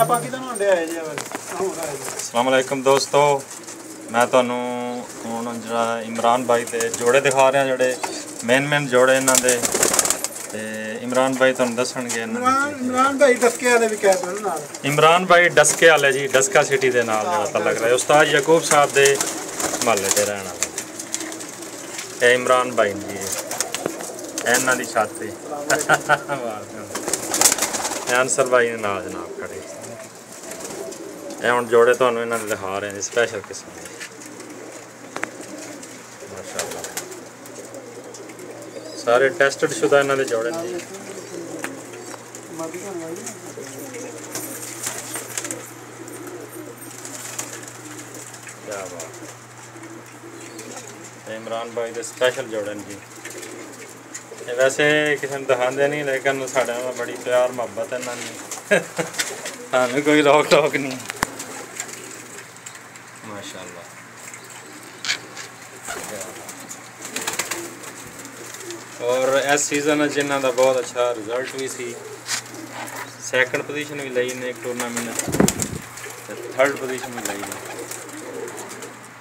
अस्सलाम वालेकुम दोस्तों, मैं तुहानू हुण जिहड़ा इमरान भाई दे जोड़े दिखा रहा जिहड़े मेन जोड़े इन्हां दे ते इमरान भाई तुहानू दस्सणगे। इमरान भाई डस्के वाले जी, डस्का सिटी दे नाल जिहड़ा तलक रहा उस्ताद यकूब साहब दे महल्ले ते रहण वाले ते इमरान भाई जी इन्हां दी छत ते आंसर भाई ने नाल जनाब खड़े हम जोड़े तो इन्होंने दिखा रहे हैं स्पेशल किस्म के माशाल्लाह सारे टेस्टेड शुदा इन्होंने जोड़े क्या बात इमरान भाई के स्पेशल जोड़े जी। वैसे किसी ने दिखाते नहीं लेकिन साढ़े नाल बड़ी प्यार मुहब्बत है इन्होंने सानू कोई रोक टोक नहीं माशाल्लाह। और इस सीजन जिन्हों का बहुत अच्छा रिजल्ट भी सी, सैकंड पोजीशन भी ली ने एक टूरनामेंट, थर्ड पोजीशन भी ली ने।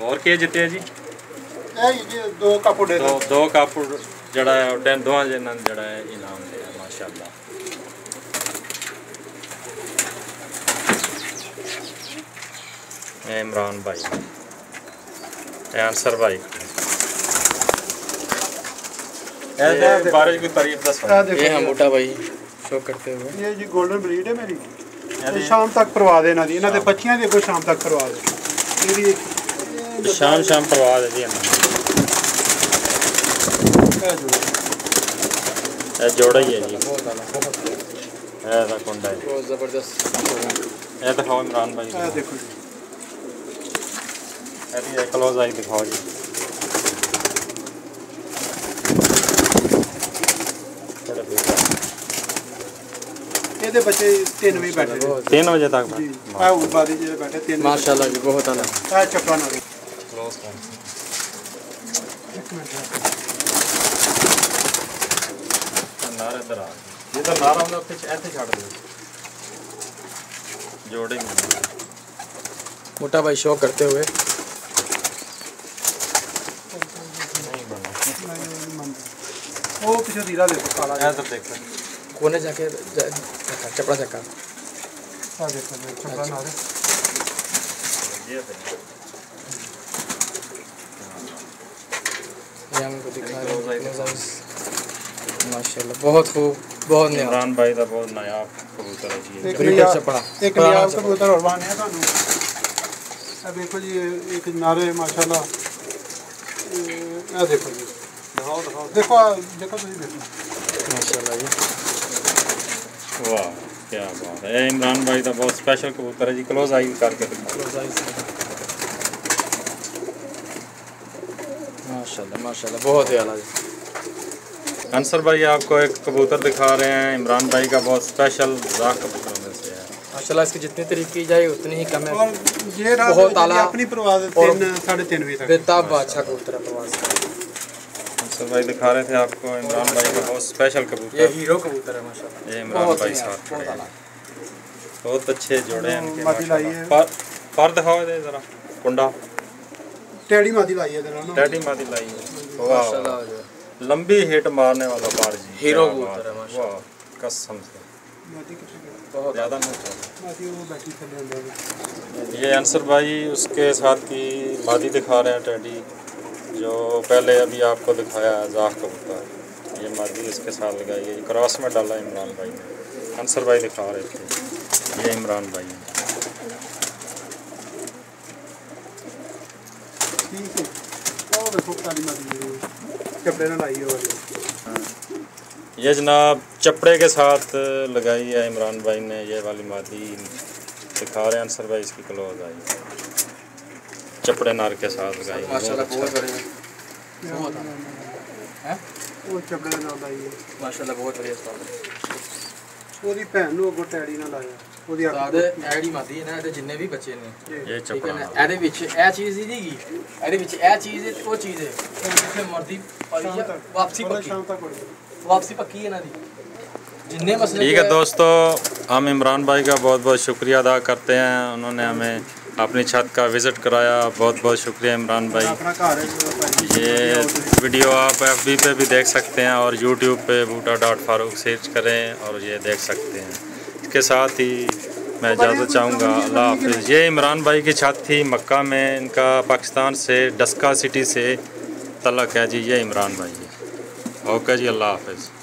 और क्या जिते जी? दो कप जड़ा दोवां जिन्हों जड़ा इनाम लिया माशाल्लाह। इमरान भाई आंसर भाई बारिश की तारीफ दस ये हम मोटा भाई शो करते हुए ये जी गोल्डन ब्रीड है मेरी, शाम तक परवा देना दी इन्हां दे बच्चियां दे को शाम तक परवा दे मेरी शाम परवा दे जी ये जोड़ा ही है जी ऐसा कुंडा है बहुत ज़बरदस्त। ये दिखाओ इमरान भाई, ये देखो जी ये क्लोज आई दिखाओ जी। ये बच्चे 3 बजे बैठे 3 बजे तक बैठे माशाल्लाह जी बहुत आला चक्का ना क्लोज कर नारे इधर आ ये तो नारा हम लोग ऐसे छाड़ दो जोड़े मोटा भाई शो करते हुए वो पीछे धीरा देखो काला है तो देखो कोने जाके चपड़ा चक्का देखो चपड़ा ना ये हमको दिखा रहे हैं माशाल्लाह बहुत खूब बहुत नया इमरान भाई का बहुत नायाब कबूतर है जी। चपड़ा एक नया कबूतर और बाने है थानू अब देखो जी एक नारे माशाल्लाह ये देखो जी दिखाओ देखो देखो तुम देखो माशाल्लाह जी वाह क्या बात है। इमरान भाई का बहुत स्पेशल कबूतर है जी। क्लोज आई करके माशाल्लाह माशाल्लाह बहुत ही आला जी। अंसर भाई आपको एक कबूतर दिखा रहे हैं इमरान भाई का बहुत स्पेशल जाक कबूतर में से है माशाल्लाह। इसकी जितनी तारीफ की जाए उतनी ही कम है। और ये बहुत आला अपनी परवाज़ 3-3.5 बजे तक बेताब अच्छा कबूतर है परवाज़। अंसर भाई दिखा रहे थे आपको इमरान भाई का बहुत स्पेशल कबूतर, ये हीरो कबूतर है माशाल्लाह। ये इमरान भाई साथ खड़े हैं, बहुत अच्छे जोड़े हैं इनके माशाल्लाह। पर दिखाओ दे जरा कुंडा टेढ़ी मादी लाई है टैडी मादी लाई है माशाल्लाह। लंबी हिट मारने वाला बार जी हीरो कबूतर है माशाल्लाह कसम से बहुत ज़्यादा नहीं। मादी वो बैठी थले अंदर। ये अंसर भाई उसके साथ की मादी दिखा रहे हैं टैडी जो पहले अभी आपको दिखाया है जाक कबूतर, ये मादी इसके साथ लगाई है क्रॉस में डाला इमरान भाई ने। अंसर भाई दिखा रहे थे ये इमरान भाई ने। ठीक है और देखो काली मादी कपड़े ना लाई है ये जनाब चपड़े के साथ लगाई है इमरान भाई ने, ये वाली मादी दिखा रहे हैं अंसर भाई इसकी क्लोज आई चपड़े नार के साथ लगाई माशाल्लाह बहुत बढ़िया है वो चपड़े ना लाई है माशाल्लाह बहुत बढ़िया उस्ताद। ਉਹਦੀ ਭੈਣ ਨੂੰ ਅੱਗੋਂ ਟੈਡੀ ਨਾਲ ਲਾਇਆ ਉਹਦੀ ਉਸਤਾਦ ਐਡੀ ਮਾਦੀ ਹੈ ਨਾ ਇਹਦੇ ਜਿੰਨੇ ਵੀ ਬੱਚੇ ਨੇ ਇਹ ਚਪੜਾ ਇਹਦੇ ਵਿੱਚ ਇਹ ਚੀਜ਼ ਹੀ ਨਹੀਂਗੀ, ਇਹਦੇ ਵਿੱਚ ਇਹ ਚੀਜ਼ ਹੈ ਤੇ ਉਹ ਚੀਜ਼ ਹੈ ਜਿੱਥੇ ਮਰਦੀ ਵਾਪਸੀ ਪੱਕੀ, ਸ਼ਾਮ ਤੱਕ वापसी पक्की है ना दी जिन्ने मसले। ठीक है दोस्तों हम इमरान भाई का बहुत बहुत शुक्रिया अदा करते हैं, उन्होंने हमें अपनी छत का विज़िट कराया। बहुत बहुत शुक्रिया इमरान भाई। ये वीडियो आप FB पे भी देख सकते हैं और YouTube पे बूटा.फारूक सर्च करें और ये देख सकते हैं। इसके साथ ही मैं इजाज़त चाहूँगा, अल्लाह हाफिज़। ये इमरान भाई की छत थी मक्का में, इनका पाकिस्तान से डस्का सिटी से तलक है जी। ये इमरान भाई जी। ओके जी, अल्लाह हाफिज़।